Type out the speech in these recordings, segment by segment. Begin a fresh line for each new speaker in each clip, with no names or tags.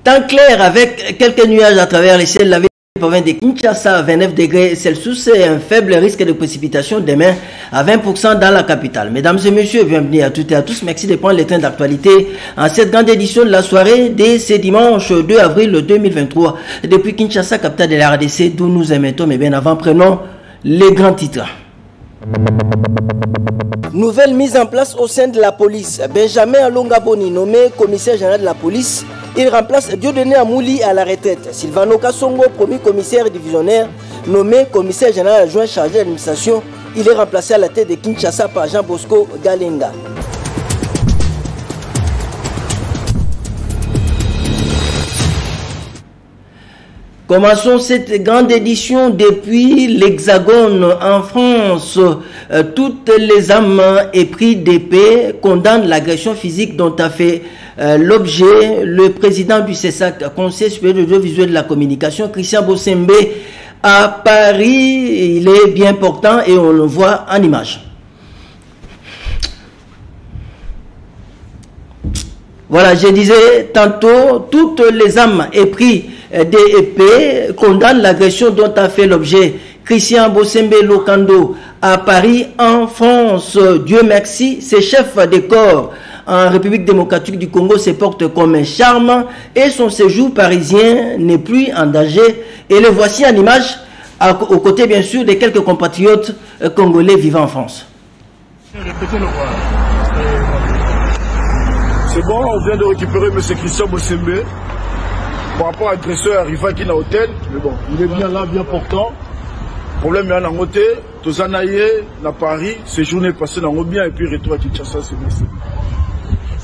Temps clair avec quelques nuages à travers les ciels. La ville de la province de Kinshasa, 29 degrés Celsius et un faible risque de précipitation demain à 20% dans la capitale. Mesdames et messieurs, bienvenue à toutes et à tous. Merci de prendre les trains d'actualité en cette grande édition de la soirée de ce dimanche 2 avril 2023. Depuis Kinshasa, capitale de la RDC, d'où nous émettons, mais bien avant, prenons les grands titres. Nouvelle mise en place au sein de la police. Benjamin Alongaboni, nommé commissaire général de la police, il remplace Dieudonné Amouli à la retraite. Sylvano Kassongo, premier commissaire divisionnaire, nommé commissaire général adjoint chargé de l'administration, il est remplacé à la tête de Kinshasa par Jean Bosco Galenga. Commençons cette grande édition depuis l'Hexagone en France. Toutes les âmes épris d'épée condamnent l'agression physique dont a fait l'objet le président du CESAC, Conseil supérieur de l'audiovisuel de la communication, Christian Bossembe, à Paris. Il est bien portant et on le voit en image. Voilà, je disais tantôt, toutes les âmes épris des épées condamnent l'agression dont a fait l'objet Christian Bossembe Lokando à Paris en France. Dieu merci, ces chefs de corps en République démocratique du Congo se portent comme un charme et son séjour parisien n'est plus en danger. Et le voici en image, aux côtés bien sûr de quelques compatriotes congolais vivant en France.
C'est bon, on vient de récupérer M. Christian Bossembe par rapport à l'agresseur arrivant qui est dans l'hôtel. Mais bon, il est bien là, bien portant. Le problème est en côté, Tozanaye, à Paris, ces journées passées dans le bien et puis retour à Kinshasa, c'est merci.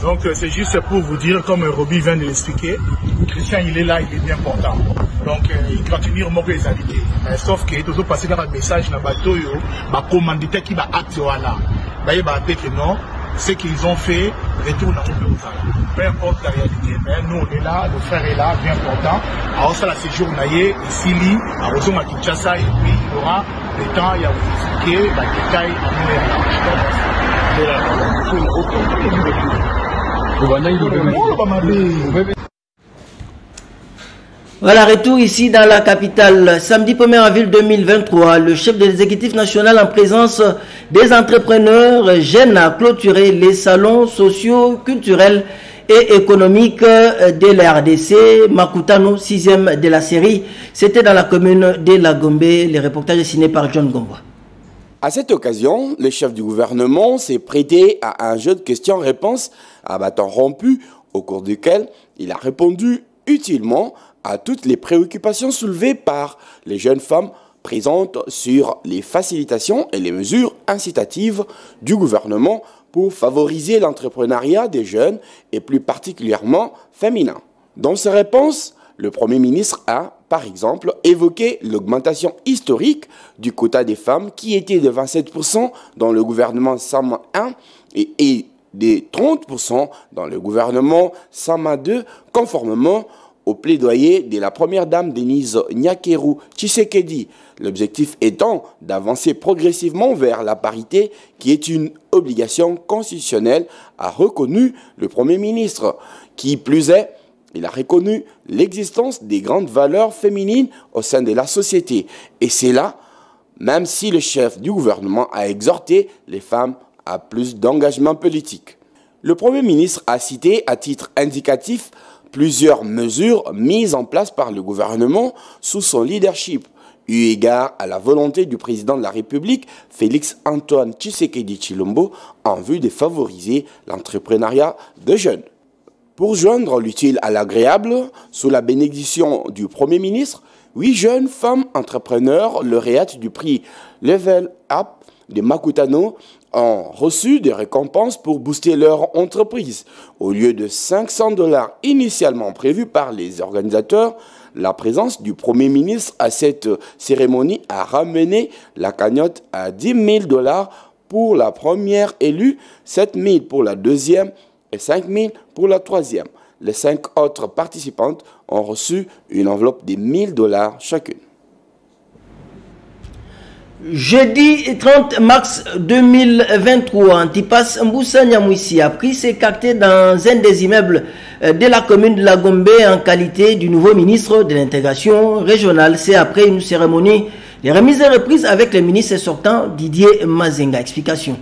Donc c'est juste pour vous dire, comme Roby vient de l'expliquer, Christian il est là, il est bien portant. Donc il continue à montrer les invités. Sauf que toujours passer dans le message dans le bateau, ma commanditaire qui va acter là. Que non, ce qu'ils ont fait retourne dans le pays. Peu importe la réalité, mais nous on est là, le frère est là, bien portant. Alors ça, la séjour naïe, ici, à Roson à Kinshasa, et puis il y aura le temps, il y a expliqué, la détail
Voilà, retour ici dans la capitale. Samedi 1er avril 2023, le chef de l'exécutif national en présence des entrepreneurs jeunes a clôturé les salons sociaux, culturels et économiques de la RDC. Makutano, 6e de la série. C'était dans la commune de Lagombe. Les reportages signés par John Gombo.
À cette occasion, le chef du gouvernement s'est prêté à un jeu de questions-réponses à bâton rompu, au cours duquel il a répondu utilement à toutes les préoccupations soulevées par les jeunes femmes présentes sur les facilitations et les mesures incitatives du gouvernement pour favoriser l'entrepreneuriat des jeunes et plus particulièrement féminins. Dans ses réponses, le Premier ministre a, par exemple, évoqué l'augmentation historique du quota des femmes qui était de 27% dans le gouvernement Sama 1 et de 30% dans le gouvernement Sama 2, conformément au plaidoyer de la première dame Denise Nyakeru Tshisekedi. L'objectif étant d'avancer progressivement vers la parité qui est une obligation constitutionnelle, a reconnu le Premier ministre. Qui plus est, il a reconnu l'existence des grandes valeurs féminines au sein de la société. Et c'est là, même si le chef du gouvernement a exhorté les femmes à plus d'engagement politique. Le Premier ministre a cité à titre indicatif plusieurs mesures mises en place par le gouvernement sous son leadership, eu égard à la volonté du président de la République, Félix-Antoine Tshisekedi Tshilombo, en vue de favoriser l'entrepreneuriat de jeunes. Pour joindre l'utile à l'agréable, sous la bénédiction du Premier ministre, 8 jeunes femmes entrepreneurs lauréates du prix Level Up de Makutano ont reçu des récompenses pour booster leur entreprise. Au lieu de $500 initialement prévus par les organisateurs, la présence du Premier ministre à cette cérémonie a ramené la cagnotte à $10 000 pour la première élue, 7 000 pour la deuxième et 5 000 pour la troisième. Les 5 autres participantes ont reçu une enveloppe de $1 000 chacune.
Jeudi 30 mars 2023, Antipas Mboussa Nyamouissi a pris ses quartiers dans un des immeubles de la commune de la Gombe en qualité du nouveau ministre de l'intégration régionale. C'est après une cérémonie de remise et reprise avec le ministre sortant Didier Mazenga. Explication.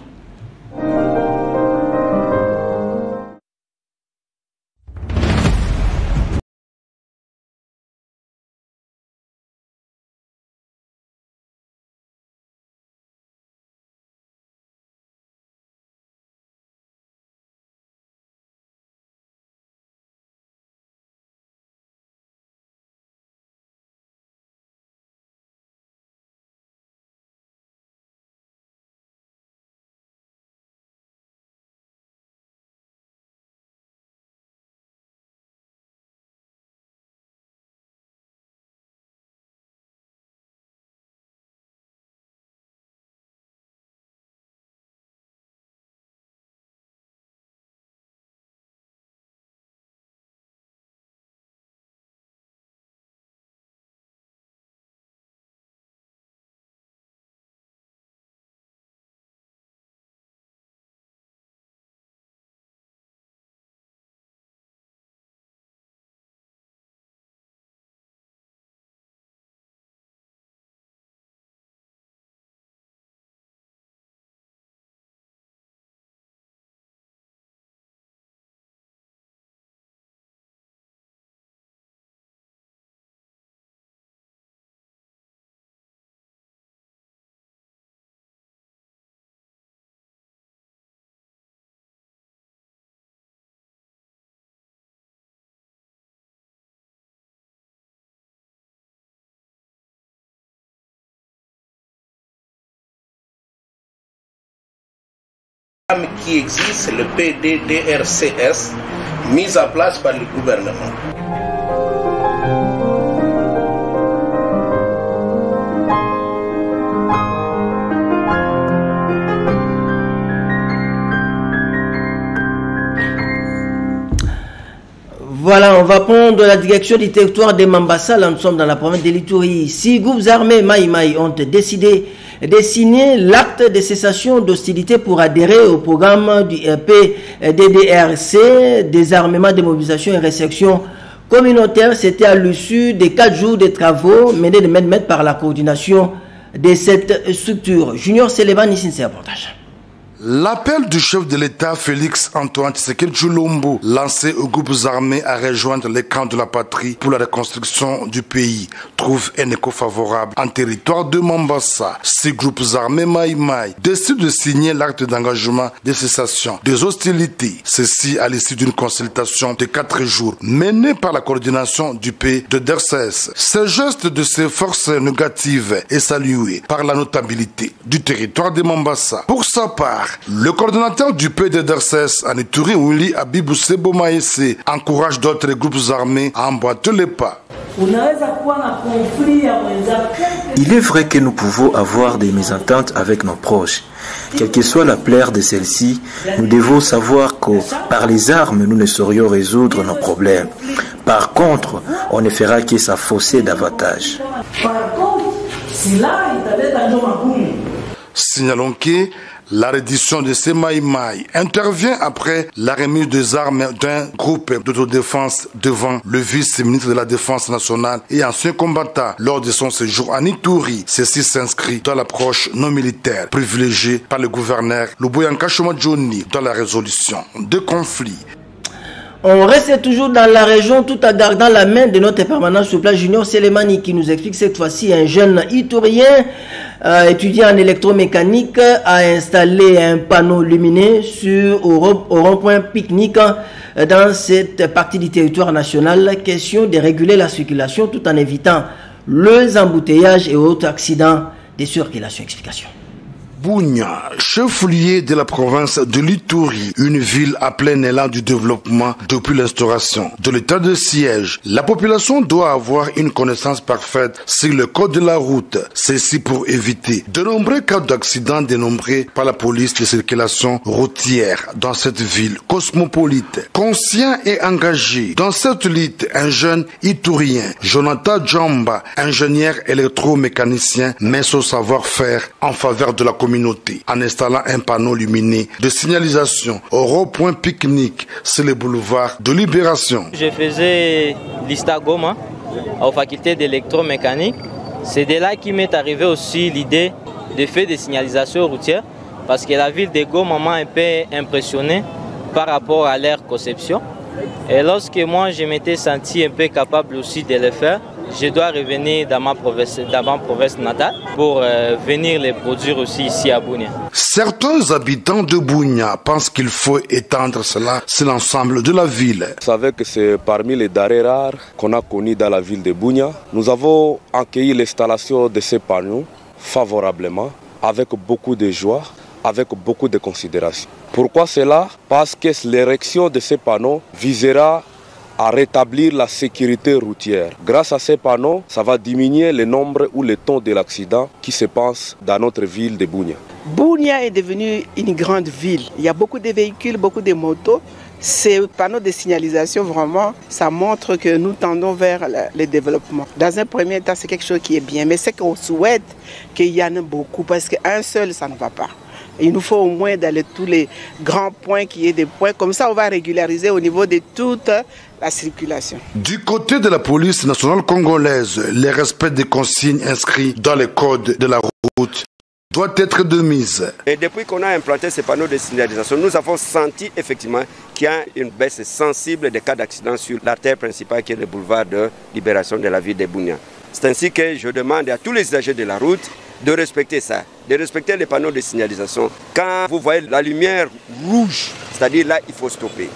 Qui existe, le PDDRCS, mis en place par le gouvernement.
Voilà, on va prendre la direction du territoire de Mambasa. Là, nous sommes dans la province de l'Ituri. 6 groupes armés Maï ont décidé de signer l'acte de cessation d'hostilité pour adhérer au programme du PDDRC, désarmement, démobilisation et réception communautaire. C'était à l'issue des 4 jours de travaux menés de main de maître par la coordination de cette structure. Junior Céléban, ici, c'est un reportage.
L'appel du chef de l'État Félix Antoine Tshisekedi Tshilombo lancé aux groupes armés à rejoindre les camps de la patrie pour la reconstruction du pays trouve un écho favorable en territoire de Mambasa. Ces groupes armés Maï décident de signer l'acte d'engagement de cessation des hostilités. Ceci à l'issue d'une consultation de 4 jours menée par la coordination du PDDRCS. Ce geste de ces forces négatives est salué par la notabilité du territoire de Mambasa. Pour sa part, le coordonnateur du PDDRCS en Ituri, Willy Abibou Sebomaïse, encourage d'autres groupes armés à emboîter les pas.
Il est vrai que nous pouvons avoir des mésententes avec nos proches. Quelle que soit la plaie de celle-ci, nous devons savoir que par les armes, nous ne saurions résoudre nos problèmes. Par contre, on ne fera que s'affausser davantage.
Signalons que la reddition de ces Maï intervient après la remise des armes d'un groupe d'autodéfense devant le vice-ministre de la Défense nationale et ancien combattant lors de son séjour en Ituri. Ceci s'inscrit dans l'approche non militaire privilégiée par le gouverneur Luboyanka Shomadjoni dans la résolution de conflits.
On reste toujours dans la région tout en gardant la main de notre permanent sur place Junior Célémani qui nous explique cette fois-ci un jeune iturien étudiant en électromécanique a installé un panneau lumineux au rond-point pique-nique dans cette partie du territoire national. Question de réguler la circulation tout en évitant les embouteillages et autres accidents de circulation. Explication.
Bunia, chef-lieu de la province de l'Ituri, une ville à plein élan du développement depuis l'instauration de l'état de siège. La population doit avoir une connaissance parfaite sur le code de la route, ceci pour éviter de nombreux cas d'accidents dénombrés par la police de circulation routière dans cette ville cosmopolite. Conscient et engagé dans cette lutte, un jeune iturien, Jonathan Djamba, ingénieur électromécanicien, met son savoir-faire en faveur de la communauté en installant un panneau lumineux de signalisation au rond-point pique-nique sur le boulevard de Libération.
Je faisais l'ISTA Goma aux facultés d'électromécanique. C'est de là qui m'est arrivé aussi l'idée de faire des signalisations routières parce que la ville de Goma m'a un peu impressionné par rapport à leur conception. Et lorsque moi je m'étais senti un peu capable aussi de le faire, je dois revenir dans ma province natale pour venir les produire aussi ici à Bunia.
Certains habitants de Bunia pensent qu'il faut étendre cela sur l'ensemble de la ville.
Vous savez que c'est parmi les denrées rares qu'on a connues dans la ville de Bunia. Nous avons accueilli l'installation de ces panneaux favorablement, avec beaucoup de joie, avec beaucoup de considération. Pourquoi cela? Parce que l'érection de ces panneaux visera à rétablir la sécurité routière. Grâce à ces panneaux, ça va diminuer le nombre ou le taux de l'accident qui se passe dans notre ville de Bunia.
Bunia est devenue une grande ville. Il y a beaucoup de véhicules, beaucoup de motos. Ces panneaux de signalisation, vraiment, ça montre que nous tendons vers le développement. Dans un premier temps, c'est quelque chose qui est bien, mais c'est qu'on souhaite qu'il y en ait beaucoup, parce qu'un seul, ça ne va pas. Il nous faut au moins dans tous les grands points qu'il y ait des points. Comme ça, on va régulariser au niveau de toute la circulation.
Du côté de la police nationale congolaise, le respect des consignes inscrites dans le code de la route doit être de mise.
Et depuis qu'on a implanté ces panneaux de signalisation, nous avons senti effectivement qu'il y a une baisse sensible des cas d'accident sur l'artère principale qui est le boulevard de Libération de la ville de Bunia. C'est ainsi que je demande à tous les usagers de la route de respecter ça, de respecter les panneaux de signalisation. Quand vous voyez la lumière rouge, c'est-à-dire là, il faut stopper.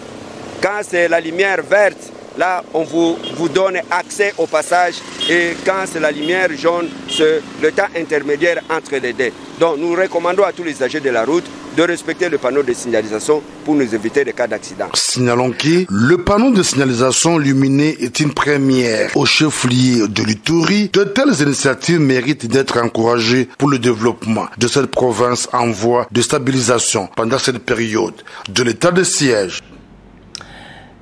Quand c'est la lumière verte, là, on vous donne accès au passage. Et quand c'est la lumière jaune, c'est le temps intermédiaire entre les deux. Donc, nous recommandons à tous les usagers de la route de respecter le panneau de signalisation pour nous éviter des cas d'accident.
Signalons que le panneau de signalisation lumineux est une première au chef-lieu de l'Ituri. De telles initiatives méritent d'être encouragées pour le développement de cette province en voie de stabilisation pendant cette période de l'état de siège.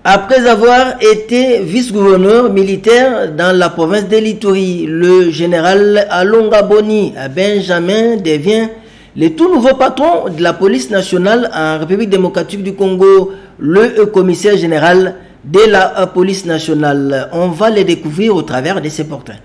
Après avoir été vice-gouverneur militaire dans la province de l'Ituri, le général Alonga Boni Benjamin devient le tout nouveau patron de la police nationale en République démocratique du Congo, le commissaire général de la police nationale. On va le découvrir au travers de ces portraits.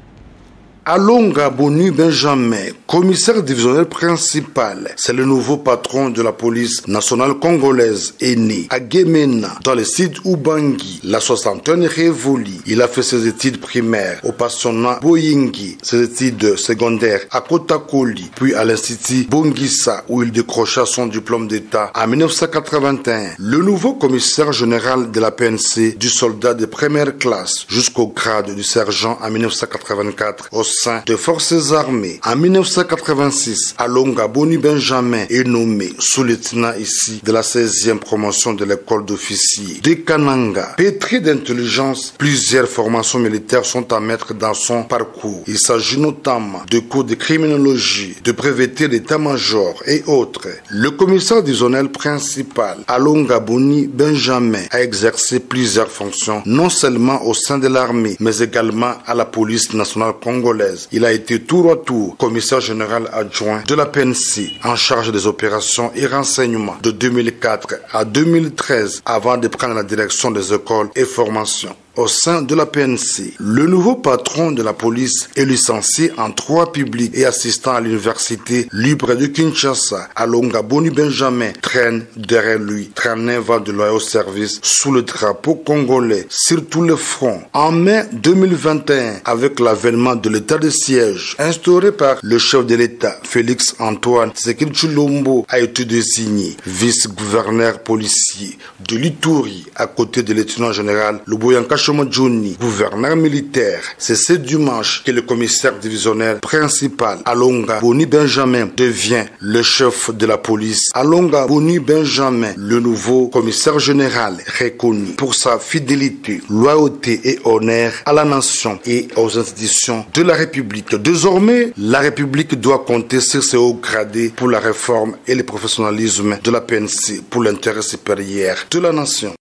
Alonga Boni Benjamin, commissaire divisionnaire principal, c'est le nouveau patron de la police nationale congolaise, est né à Gemena, dans le site Ubangi. La soixantaine révolue. Il a fait ses études primaires au pensionnat Boyingi, ses études secondaires à Kotakoli, puis à l'institut Bongissa, où il décrocha son diplôme d'État en 1981. Le nouveau commissaire général de la PNC, du soldat de première classe jusqu'au grade du sergent en 1984 au sein des forces armées. En 1986, Alonga Boni Benjamin est nommé sous-lieutenant ici de la 16e promotion de l'école d'officiers de Kananga. Pétri d'intelligence, plusieurs formations militaires sont à mettre dans son parcours. Il s'agit notamment de cours de criminologie, de breveter d'état-major et autres. Le commissaire divisionnaire principal, Alonga Boni Benjamin, a exercé plusieurs fonctions, non seulement au sein de l'armée, mais également à la police nationale congolaise. Il a été tour à tour commissaire général adjoint de la PNC en charge des opérations et renseignements de 2004 à 2013 avant de prendre la direction des écoles et formations. Au sein de la PNC, le nouveau patron de la police est licencié en droit public et assistant à l'université libre de Kinshasa. Alonga Boni Benjamin traîne derrière lui 39 ans de loyaux service sous le drapeau congolais sur tous les fronts. En mai 2021, avec l'avènement de l'état de siège instauré par le chef de l'État, Félix Antoine Tshisekedi Tshilombo, a été désigné vice-gouverneur policier de l'Ituri à côté de lieutenant général Luboyanka Vachon Johnny, gouverneur militaire. C'est ce dimanche que le commissaire divisionnaire principal Alonga Boni Benjamin devient le chef de la police. Alonga Boni Benjamin, le nouveau commissaire général, reconnu pour sa fidélité, loyauté et honneur à la nation et aux institutions de la République. Désormais, la République doit compter sur ses hauts gradés pour la réforme et le professionnalisme de la PNC pour l'intérêt supérieur de la nation.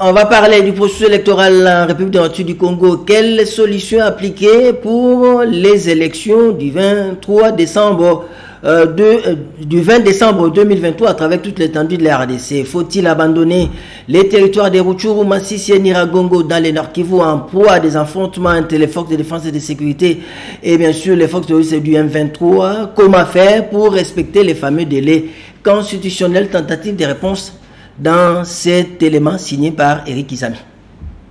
On va parler du processus électoral en République démocratique du Congo. Quelles solutions appliquer pour les élections du 23 décembre du 20 décembre 2023 à travers toute l'étendue de la RDC? Faut-il abandonner les territoires des Rutshuru, Masisi et Nyiragongo dans les Nord Kivu en proie à des affrontements entre les forces de défense et de sécurité et bien sûr les forces de du M23? Comment faire pour respecter les fameux délais constitutionnels? Tentative de réponse dans cet élément signé par Eric Isami.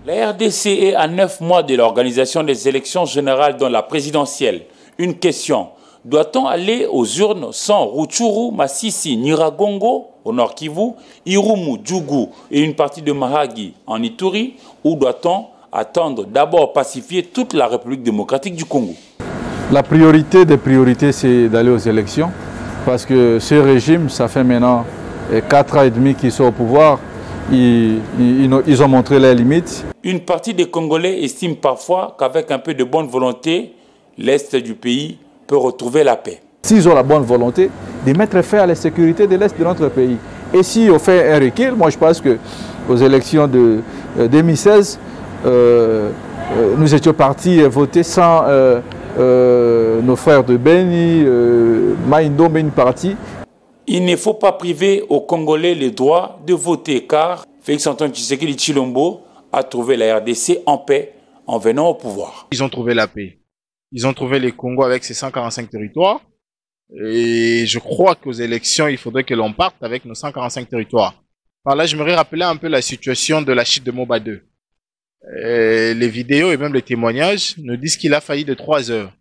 La RDC est à 9 mois de l'organisation des élections générales dans la présidentielle. Une question: doit-on aller aux urnes sans Rutshuru, Masisi, Nyiragongo au Nord Kivu, Irumu, Djougou et une partie de Mahagi en Ituri, ou doit-on attendre d'abord pacifier toute la République démocratique du Congo?
La priorité des priorités, c'est d'aller aux élections, parce que ce régime, ça fait maintenant 4 ans et demi qu'ils sont au pouvoir. Ils ont montré leurs limites.
Une partie des Congolais estime parfois qu'avec un peu de bonne volonté, l'Est du pays peut retrouver la paix.
S'ils ont la bonne volonté de mettre fin à la sécurité de l'Est de notre pays. Et si on fait un recul, moi je pense qu'aux élections de 2016, nous étions partis voter sans nos frères de Beni, Maïndombe, une partie.
Il ne faut pas priver aux Congolais le droit de voter, car Félix-Antoine Tshisekedi Tshilombo a trouvé la RDC en paix en venant au pouvoir.
Ils ont trouvé la paix. Ils ont trouvé les Congo avec ses 145 territoires. Et je crois qu'aux élections, il faudrait que l'on parte avec nos 145 territoires. Par là, j'aimerais rappeler un peu la situation de la chute de Moba 2. Les vidéos et même les témoignages nous disent qu'il a fallu de 3 heures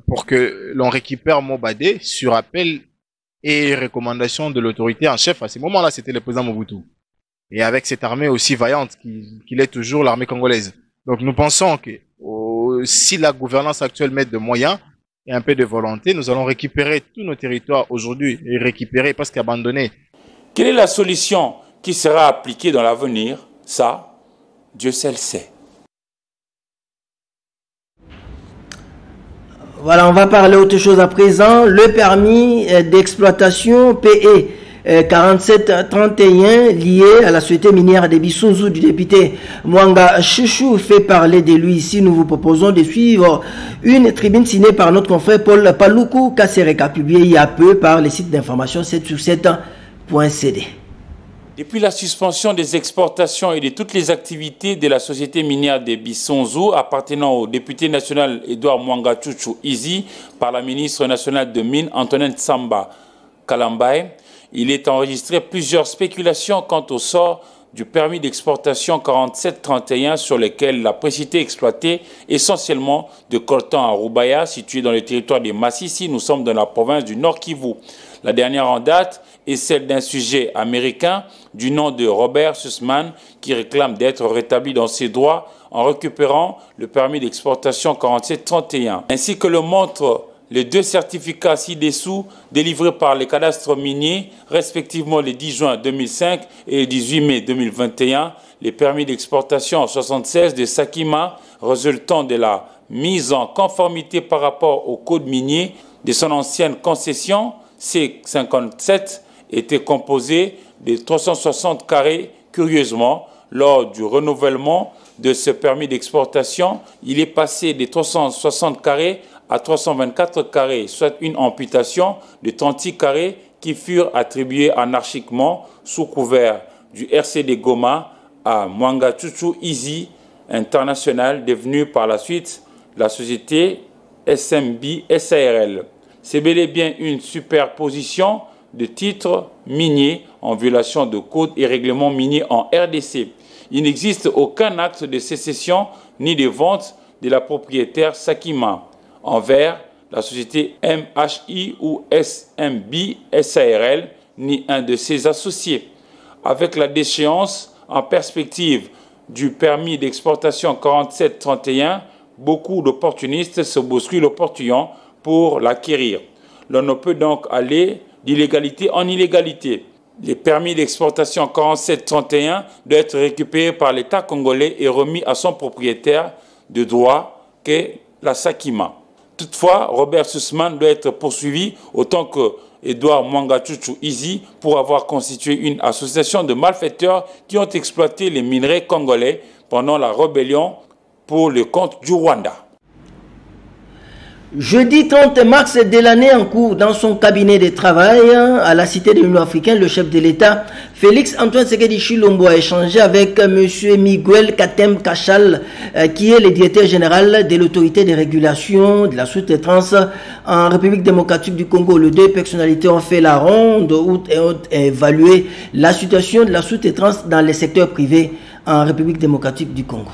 pour que l'on récupère Moba 2 sur appel et recommandation de l'autorité en chef. À ce moment-là, c'était le président Mobutu. Et avec cette armée aussi vaillante qu'il est toujours, l'armée congolaise. Donc nous pensons que si la gouvernance actuelle met de moyens et un peu de volonté, nous allons récupérer tous nos territoires aujourd'hui et récupérer parce qu'abandonner.
Quelle est la solution qui sera appliquée dans l'avenir? Ça, Dieu seul sait.
Voilà, on va parler autre chose à présent. Le permis d'exploitation PE 4731 lié à la société minière de Bissounzou du député Mwanga Chouchou fait parler de lui. Ici, nous vous proposons de suivre une tribune signée par notre confrère Paul Paluku Kassereka, publiée il y a peu par le site d'information 7sur7.cd.
Depuis la suspension des exportations et de toutes les activités de la société minière de Bissounzou appartenant au député national Edouard Mwanga Chouchou Izi par la ministre nationale de Mines Antoinette Samba Kalambaye, il est enregistré plusieurs spéculations quant au sort du permis d'exportation 4731 sur lequel la précité exploitée essentiellement de coltan à Roubaya, situé dans le territoire de Masisi. Nous sommes dans la province du Nord Kivu. La dernière en date est celle d'un sujet américain du nom de Robert Sussman qui réclame d'être rétabli dans ses droits en récupérant le permis d'exportation 4731, ainsi que le montrent les 2 certificats ci-dessous délivrés par les cadastres miniers, respectivement le 10 juin 2005 et le 18 mai 2021, les permis d'exportation en 76 de Sakima résultant de la mise en conformité par rapport au code minier de son ancienne concession C57 était composé de 360 carrés. Curieusement, lors du renouvellement de ce permis d'exportation, il est passé de 360 carrés à 324 carrés, soit une amputation de 36 carrés qui furent attribués anarchiquement sous couvert du RCD Goma à Mwanga Chouchou Izi International, devenu par la suite la société SMB SARL. C'est bel et bien une superposition de titres miniers en violation de codes et règlements miniers en RDC. Il n'existe aucun acte de sécession ni de vente de la propriétaire Sakima envers la société MHI ou SMB SARL, ni un de ses associés. Avec la déchéance en perspective du permis d'exportation 4731, beaucoup d'opportunistes se bousculent au portillon pour l'acquérir. L'on ne peut donc aller d'illégalité en illégalité. Les permis d'exportation 4731 doivent être récupérés par l'État congolais et remis à son propriétaire de droit qu'est la Sakima. Toutefois, Robert Sussman doit être poursuivi autant que Edouard Mwangachuchu Izi pour avoir constitué une association de malfaiteurs qui ont exploité les minerais congolais pendant la rébellion pour le compte du Rwanda.
Jeudi 30 mars de l'année en cours, dans son cabinet de travail à la Cité de l'Union africaine, le chef de l'État, Félix Antoine Tshisekedi Tshilombo, a échangé avec M. Miguel Katem Kachal, qui est le directeur général de l'autorité de régulation de la sous-traitance en République démocratique du Congo. Les deux personnalités ont fait la ronde et ont évalué la situation de la sous-traitance dans les secteurs privés en République démocratique du Congo.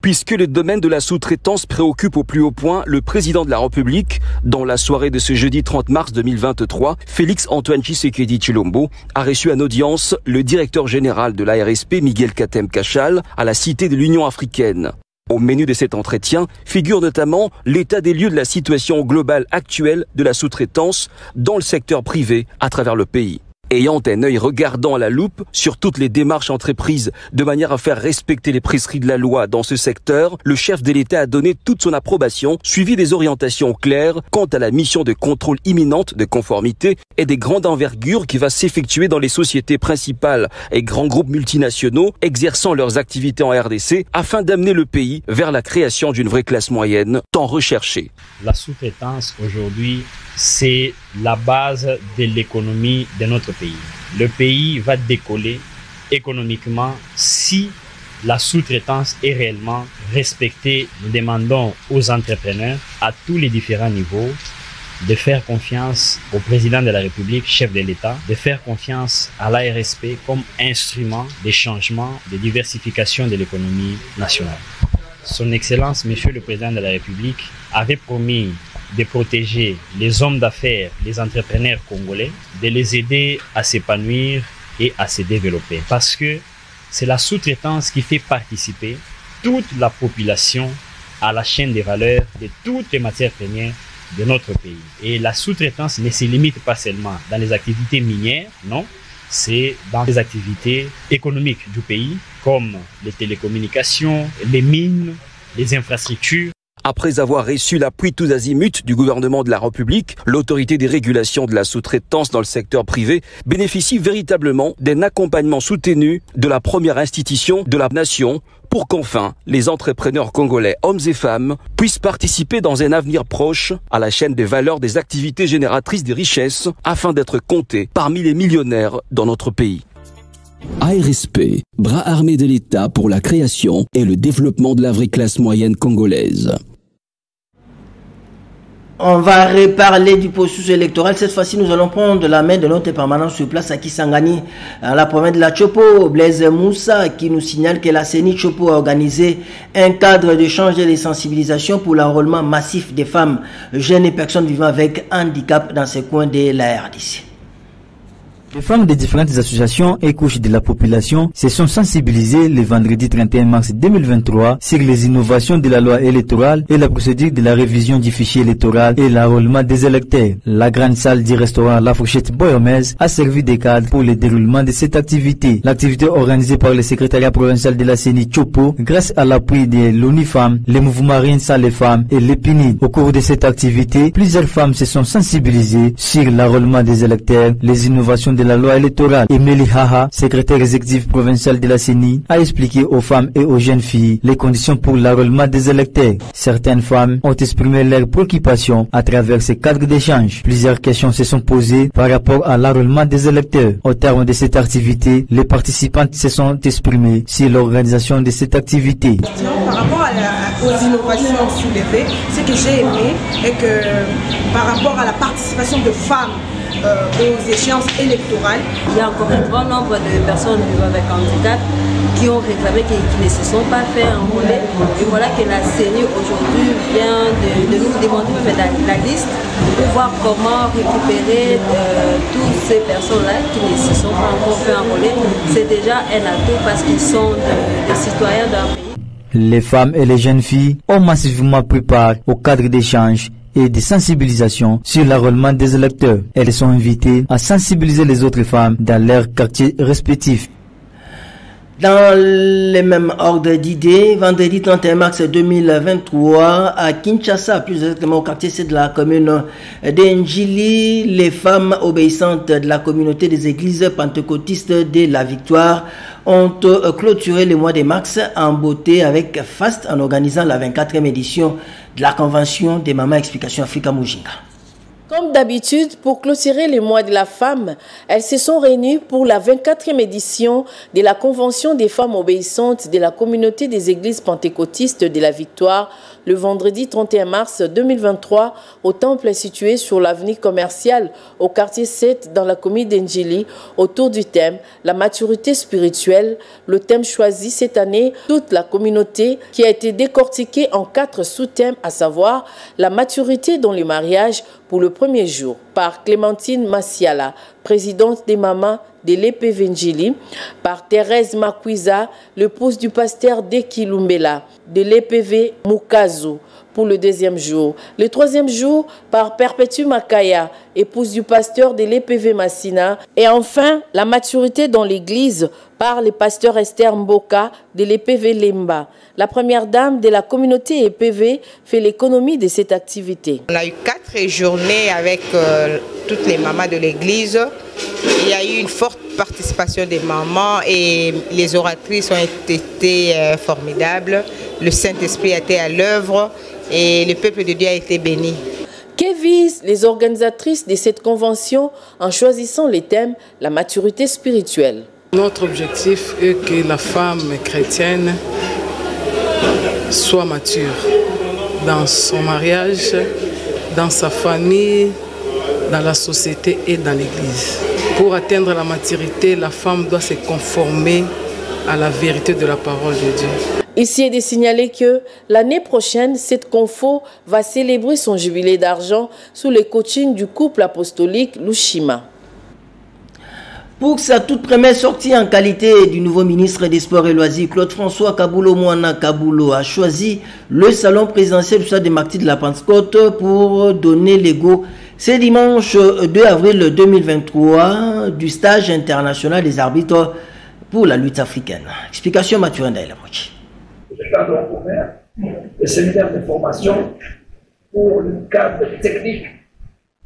Puisque le domaine de la sous-traitance préoccupe au plus haut point le président de la République, dans la soirée de ce jeudi 30 mars 2023, Félix Antoine Tshisekedi Tshilombo a reçu en audience le directeur général de l'ARSP, Miguel Katem Kachal, à la Cité de l'Union africaine. Au menu de cet entretien figure notamment l'état des lieux de la situation globale actuelle de la sous-traitance dans le secteur privé à travers le pays. Ayant un œil regardant à la loupe sur toutes les démarches entreprises de manière à faire respecter les prescrits de la loi dans ce secteur, le chef de l'État a donné toute son approbation, suivi des orientations claires quant à la mission de contrôle imminente de conformité et des grandes envergures qui va s'effectuer dans les sociétés principales et grands groupes multinationaux exerçant leurs activités en RDC afin d'amener le pays vers la création d'une vraie classe moyenne tant recherchée.
La sous-traitance aujourd'hui, c'est la base de l'économie de notre pays. Le pays va décoller économiquement si la sous-traitance est réellement respectée. Nous demandons aux entrepreneurs à tous les différents niveaux de faire confiance au président de la République, chef de l'État, de faire confiance à l'ARSP comme instrument de changement, de diversification de l'économie nationale. Son Excellence, Monsieur le Président de la République, avait promis de protéger les hommes d'affaires, les entrepreneurs congolais, de les aider à s'épanouir et à se développer. Parce que c'est la sous-traitance qui fait participer toute la population à la chaîne des valeurs de toutes les matières premières de notre pays. Et la sous-traitance ne se limite pas seulement dans les activités minières, non, c'est dans les activités économiques du pays, comme les télécommunications, les mines, les infrastructures.
Après avoir reçu l'appui tous azimuts du gouvernement de la République, l'autorité des régulations de la sous-traitance dans le secteur privé bénéficie véritablement d'un accompagnement soutenu de la première institution de la nation pour qu'enfin les entrepreneurs congolais, hommes et femmes, puissent participer dans un avenir proche à la chaîne des valeurs des activités génératrices des richesses afin d'être comptés parmi les millionnaires dans notre pays.
ARSP, bras armé de l'État pour la création et le développement de la vraie classe moyenne congolaise.
On va reparler du processus électoral. Cette fois-ci, nous allons prendre la main de notre permanent sur place à Kisangani, à la province de la Chopo, Blaise Moussa, qui nous signale que la CENI Chopo a organisé un cadre d'échange et de sensibilisation pour l'enrôlement massif des femmes, jeunes et personnes vivant avec handicap dans ces coins de la RDC.
Les femmes des différentes associations et couches de la population se sont sensibilisées le vendredi 31 mars 2023 sur les innovations de la loi électorale et la procédure de la révision du fichier électoral et l'enrôlement des électeurs. La grande salle du restaurant La Fourchette Boyomez a servi de cadre pour le déroulement de cette activité. L'activité organisée par le secrétariat provincial de la CENI Chopo grâce à l'appui de l'ONIFAM, les mouvements Rien sans les femmes et l'EPINID. Au cours de cette activité, plusieurs femmes se sont sensibilisées sur l'enrôlement des électeurs, les innovations de la loi électorale. Emily Haha, secrétaire exécutif provincial de la CENI, a expliqué aux femmes et aux jeunes filles les conditions pour l'enrôlement des électeurs. Certaines femmes ont exprimé leurs préoccupations à travers ces cadres d'échange. Plusieurs questions se sont posées par rapport à l'enrôlement des électeurs. Au terme de cette activité, les participantes se sont exprimées sur l'organisation de cette activité.
Par rapport aux innovations soulevées, ce que j'ai aimé est que par rapport à la participation de femmes aux échéances électorales.
Il y a encore un grand nombre de personnes vivant avec handicap qui ont réclamé, qui ne se sont pas fait enrôler. Et voilà que la CENI aujourd'hui vient de nous demander la liste pour voir comment récupérer tous ces personnes-là qui ne se sont pas encore fait enrôler, c'est déjà un atout parce qu'ils sont des citoyens d'un pays.
Les femmes et les jeunes filles ont massivement pris part au cadre d'échanges et de sensibilisation sur l'enrôlement des électeurs. Elles sont invitées à sensibiliser les autres femmes dans leurs quartiers respectifs.
Dans les mêmes ordres d'idées, vendredi 31 mars 2023, à Kinshasa, plus exactement au quartier C de la commune d'Enjili, les femmes obéissantes de la communauté des églises pentecôtistes de la Victoire ont clôturé le mois de mars en beauté avec faste en organisant la 24e édition de la convention des Mamans Explication Africa Mujinga.
Comme d'habitude, pour clôturer le mois de la femme, elles se sont réunies pour la 24e édition de la Convention des femmes obéissantes de la communauté des églises pentecôtistes de la Victoire le vendredi 31 mars 2023 au temple situé sur l'avenue commerciale au quartier 7 dans la commune d'Enjili autour du thème « La maturité spirituelle ». Le thème choisi cette année, toute la communauté qui a été décortiquée en 4 sous-thèmes, à savoir la maturité dans le mariage pour le premier jour par Clémentine Massiala, présidente des mamans de l'EPV Njili, par Thérèse Makwiza, l'épouse du pasteur Dekilumbela, de l'EPV Mukazu, pour le 2e jour. Le 3e jour, par Perpétue Makaya, épouse du pasteur de l'EPV Massina. Et enfin, la maturité dans l'église par le pasteur Esther Mboka de l'EPV Lemba. La première dame de la communauté EPV fait l'économie de cette activité.
On a eu 4 journées avec toutes les mamans de l'église. Il y a eu une forte participation des mamans et les oratrices ont été formidables. Le Saint-Esprit a été à l'œuvre et le peuple de Dieu a été béni.
Que visent les organisatrices de cette convention en choisissant le thème « La maturité spirituelle ».
Notre objectif est que la femme chrétienne soit mature dans son mariage, dans sa famille, dans la société et dans l'église. Pour atteindre la maturité, la femme doit se conformer à la vérité de la parole de Dieu.
Ici est de signaler que l'année prochaine, cette confo va célébrer son jubilé d'argent sous le coaching du couple apostolique Lushima.
Pour sa toute première sortie en qualité du nouveau ministre des Sports et Loisirs, Claude-François Kabulo Mouana Kabulo a choisi le salon présidentiel du stade des Martyrs de la Pentecôte pour donner l'ego. C'est dimanche 2 avril 2023 du stage international des arbitres pour la lutte africaine. Explication Mathurin Daïlamochi.
Le cadre ouvert, le séminaire de formation pour le cadre technique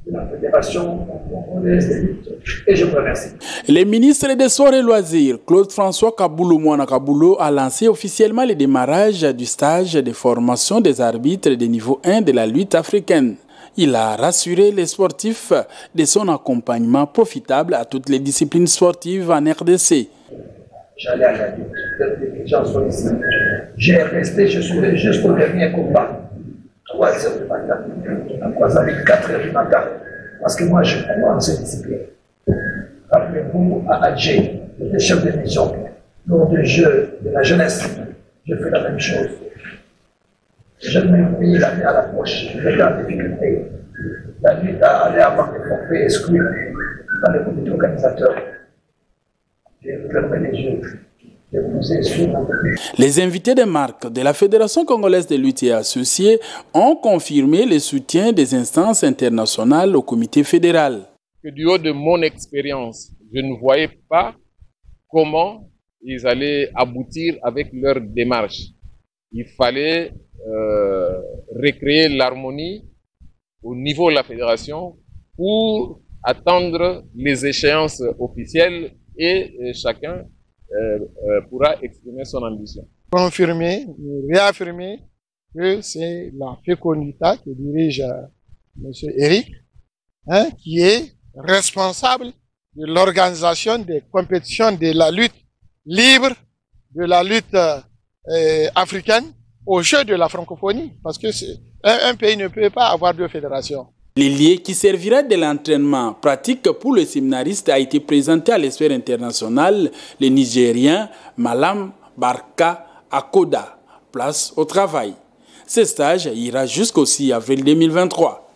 de la Fédération congolaise de lutte. Et je vous remercie.
Le ministre des Sports et Loisirs, Claude-François Kabulo Mouana Kabulo, a lancé officiellement le démarrage du stage de formation des arbitres de niveau 1 de la lutte africaine. Il a rassuré les sportifs de son accompagnement profitable à toutes les disciplines sportives en RDC.
J'allais à la lutte, les gens sont ici. J'ai resté, je suis jusqu'au dernier combat. 3h du matin, à 3h, 4h du matin, parce que moi je crois en cette discipline. Rappelez-vous à Adjé, le chef de mission, lors du jeu de la jeunesse, je fais la même chose. Je me mis la main à la poche, j'étais en difficulté. La lutte a allé avoir des forfaits exclus dans le comité organisateur. J'ai fermé les yeux.
Les invités de marque de la Fédération congolaise de lutte et associés ont confirmé le soutien des instances internationales au comité fédéral.
Du haut de mon expérience, je ne voyais pas comment ils allaient aboutir avec leur démarche. Il fallait recréer l'harmonie au niveau de la fédération pour attendre les échéances officielles et chacun pourra exprimer son ambition.
Confirmer, réaffirmer que c'est la FECONUTA que dirige M. Eric, qui est responsable de l'organisation des compétitions de la lutte libre, de la lutte africaine au jeu de la francophonie, parce que un pays ne peut pas avoir 2 fédérations.
L'îlier qui servira de l'entraînement pratique pour le séminariste a été présenté à l'esphère internationale, le Nigérien Malam Barka Akoda. Place au travail. Ce stage ira jusqu'au 6 avril 2023.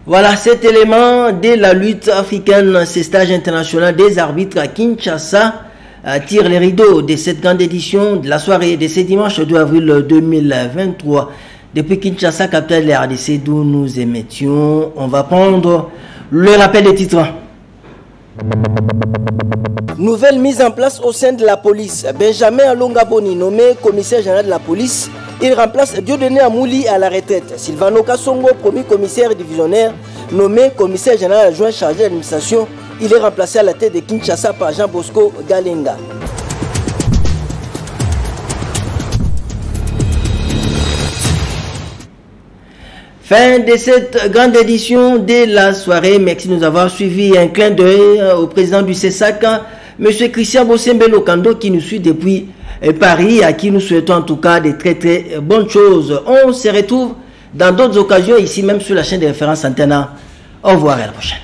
Voilà, cet élément de la lutte africaine, ce stage international des arbitres à Kinshasa tire les rideaux de cette grande édition de la soirée de ce dimanche 2 avril 2023. Depuis Kinshasa, capitale de la RDC, d'où nous émettions, on va prendre le rappel des titres.
Nouvelle mise en place au sein de la police. Benjamin Alongaboni, nommé commissaire général de la police, il remplace Dieudonné Amouli à la retraite. Sylvano Kassongo, premier commissaire divisionnaire, nommé commissaire général adjoint chargé de l'administration, il est remplacé à la tête de Kinshasa par Jean Bosco Galenga.
Fin de cette grande édition de la soirée. Merci de nous avoir suivis. Un clin d'œil au président du CESAC, M. Christian Bosembe Lokando, qui nous suit depuis Paris, à qui nous souhaitons en tout cas de très très bonnes choses. On se retrouve dans d'autres occasions ici même sur la chaîne de référence Antena. Au revoir et à la prochaine.